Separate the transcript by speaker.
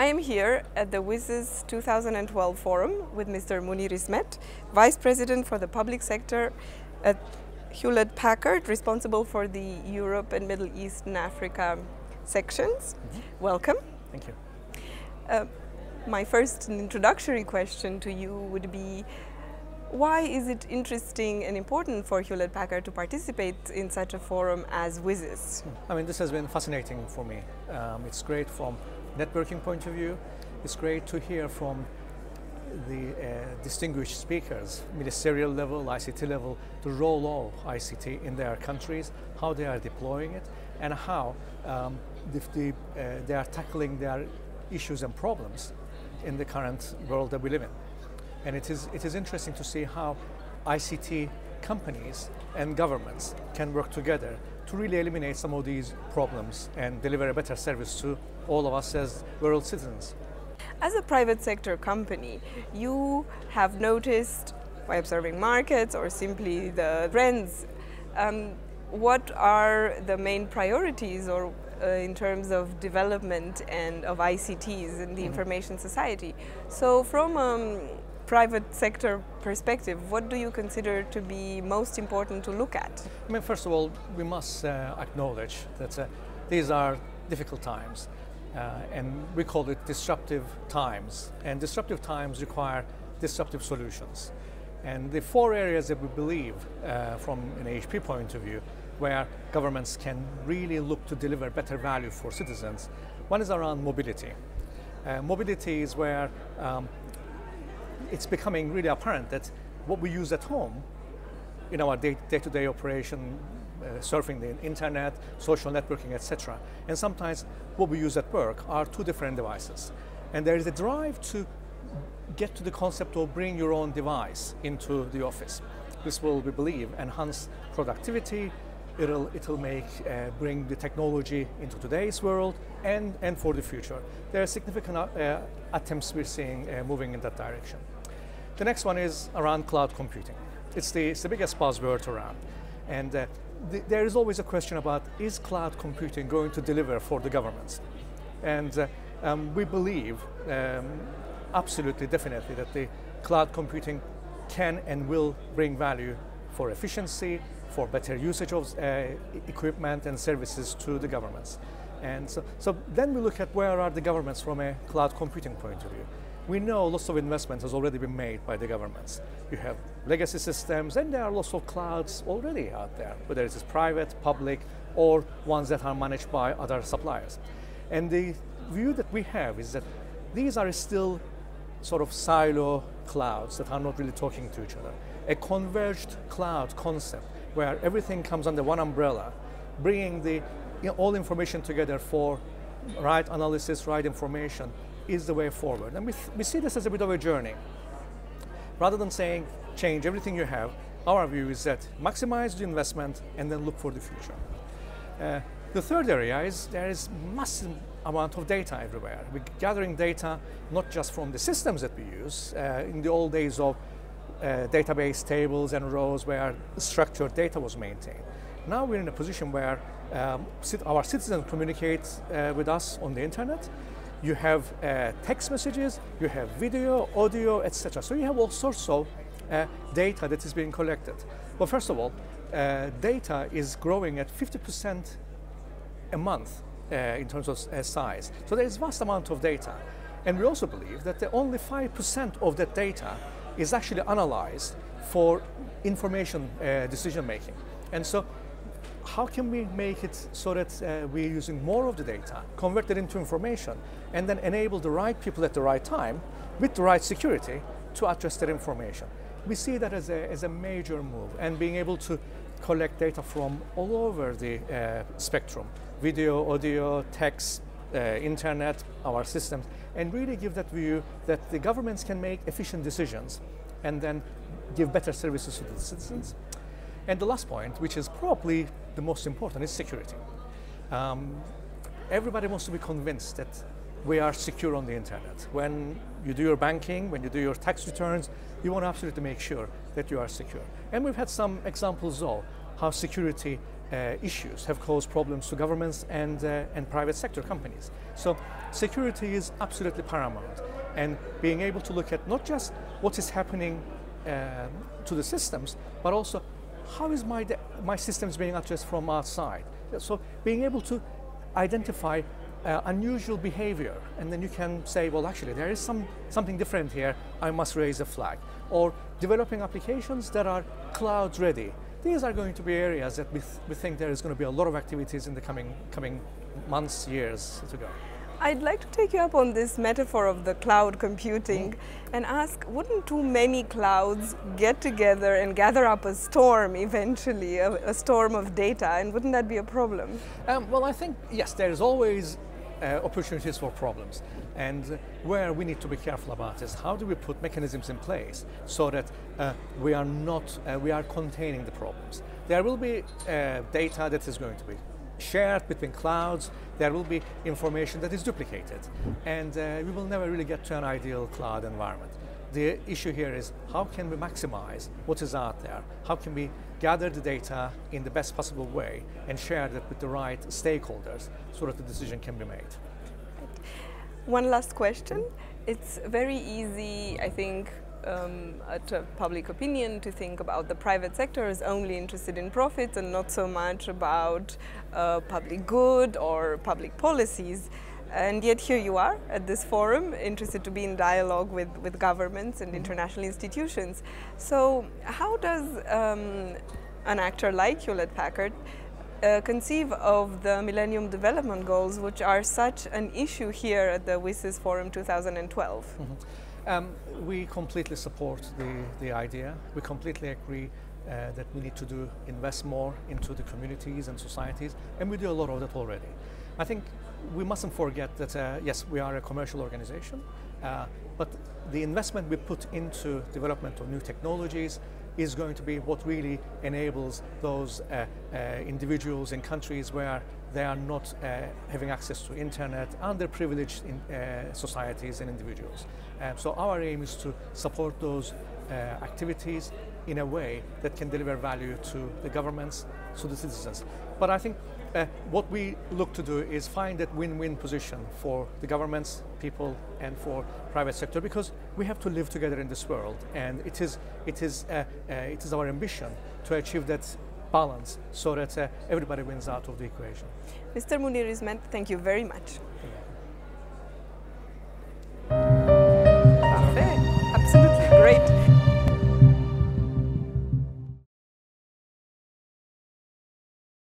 Speaker 1: I am here at the WSIS 2012 forum with Mr. Munir Ismet, Vice President for the Public Sector at Hewlett-Packard, responsible for the Europe and Middle East and Africa sections. Welcome.
Speaker 2: Thank you.
Speaker 1: My first introductory question to you would be, why is it interesting and important for Hewlett-Packard to participate in such a forum as WSIS?
Speaker 2: I mean, this has been fascinating for me. It's great from networking point of view. It's great to hear from the distinguished speakers, ministerial level, ICT level, the role of ICT in their countries, how they are deploying it, and how they are tackling their issues and problems in the current world that we live in. And it is interesting to see how ICT companies and governments can work together to really eliminate some of these problems and deliver a better service to all of us as world citizens.
Speaker 1: As a private sector company, you have noticed, by observing markets or simply the trends, what are the main priorities or in terms of development and of ICTs in the information society? So from private sector perspective, what do you consider to be most important to look at?
Speaker 2: I mean, first of all, we must acknowledge that these are difficult times, and we call it disruptive times. And disruptive times require disruptive solutions. And the four areas that we believe, from an HP point of view, where governments can really look to deliver better value for citizens, one is around mobility. Mobility is where it's becoming really apparent that what we use at home in our day-to-day operation, surfing the internet, social networking, etc., and sometimes what we use at work are two different devices. And there is a drive to get to the concept of bring your own device into the office. This will, we believe, enhance productivity. It'll make bring the technology into today's world and for the future. There are significant attempts we're seeing moving in that direction. The next one is around cloud computing. It's the biggest buzzword around, and there is always a question about, is cloud computing going to deliver for the governments? And we believe absolutely, definitely, that the cloud computing can and will bring value for efficiency, for better usage of equipment and services to the governments. And so then we look at where are the governments from a cloud computing point of view. We know lots of investment has already been made by the governments. You have legacy systems, and there are lots of clouds already out there, whether it is private, public, or ones that are managed by other suppliers. And the view that we have is that these are still sort of silo clouds that are not really talking to each other. A converged cloud concept where everything comes under one umbrella, bringing all information together for right analysis, right information, is the way forward. And we see this as a bit of a journey. Rather than saying, change everything you have, our view is that maximize the investment and then look for the future. The third area is there is massive amount of data everywhere. We're gathering data not just from the systems that we use. In the old days of database tables and rows where structured data was maintained. Now we're in a position where our citizens communicate with us on the internet. You have text messages, you have video, audio, etc. So you have all sorts of data that is being collected. Well, first of all, data is growing at 50% a month in terms of size. So there is a vast amount of data. And we also believe that only 5% of that data is actually analyzed for information decision making. And so how can we make it so that we're using more of the data, convert it into information, and then enable the right people at the right time with the right security to address that information? We see that as a major move, and being able to collect data from all over the spectrum, video, audio, text, internet, our systems, and really give that view that the governments can make efficient decisions and then give better services to the citizens. And the last point, which is probably the most important, is security. Everybody wants to be convinced that we are secure on the internet. When you do your banking, when you do your tax returns, you want to absolutely make sure that you are secure. And we've had some examples of how security issues have caused problems to governments and private sector companies. So security is absolutely paramount. And being able to look at not just what is happening to the systems, but also how is my systems being addressed from outside. So being able to identify unusual behavior, and then you can say, well, actually there is something different here, I must raise a flag. Or developing applications that are cloud ready. These are going to be areas that we think there is going to be a lot of activities in the coming months, years to go.
Speaker 1: I'd like to take you up on this metaphor of the cloud computing and ask, wouldn't too many clouds get together and gather up a storm eventually, a storm of data, and wouldn't that be a problem?
Speaker 2: Well, I think, yes, there's always opportunities for problems. And where we need to be careful about is how do we put mechanisms in place so that we are containing the problems. There will be data that is going to be shared between clouds, there will be information that is duplicated, and we will never really get to an ideal cloud environment. The issue here is how can we maximize what is out there? How can we gather the data in the best possible way and share that with the right stakeholders so that the decision can be made?
Speaker 1: One last question. It's very easy, I think, to public opinion to think about the private sector as only interested in profits and not so much about public good or public policies. And yet here you are at this forum, interested to be in dialogue with governments and international institutions. So how does an actor like Hewlett-Packard conceive of the Millennium Development Goals, which are such an issue here at the WSIS Forum 2012?
Speaker 2: We completely support the idea. We completely agree that we need to invest more into the communities and societies, and we do a lot of that already. I think we mustn't forget that, yes, we are a commercial organization, but the investment we put into development of new technologies is going to be what really enables those individuals in countries where they are not having access to internet, underprivileged societies and individuals. So our aim is to support those activities in a way that can deliver value to the governments, to the citizens. But I think what we look to do is find that win-win position for the governments, people, and for private sector, because we have to live together in this world, and it is our ambition to achieve that balance so that everybody wins out of the equation.
Speaker 1: Mr. Munir Ismet, thank you very much.
Speaker 2: Yeah.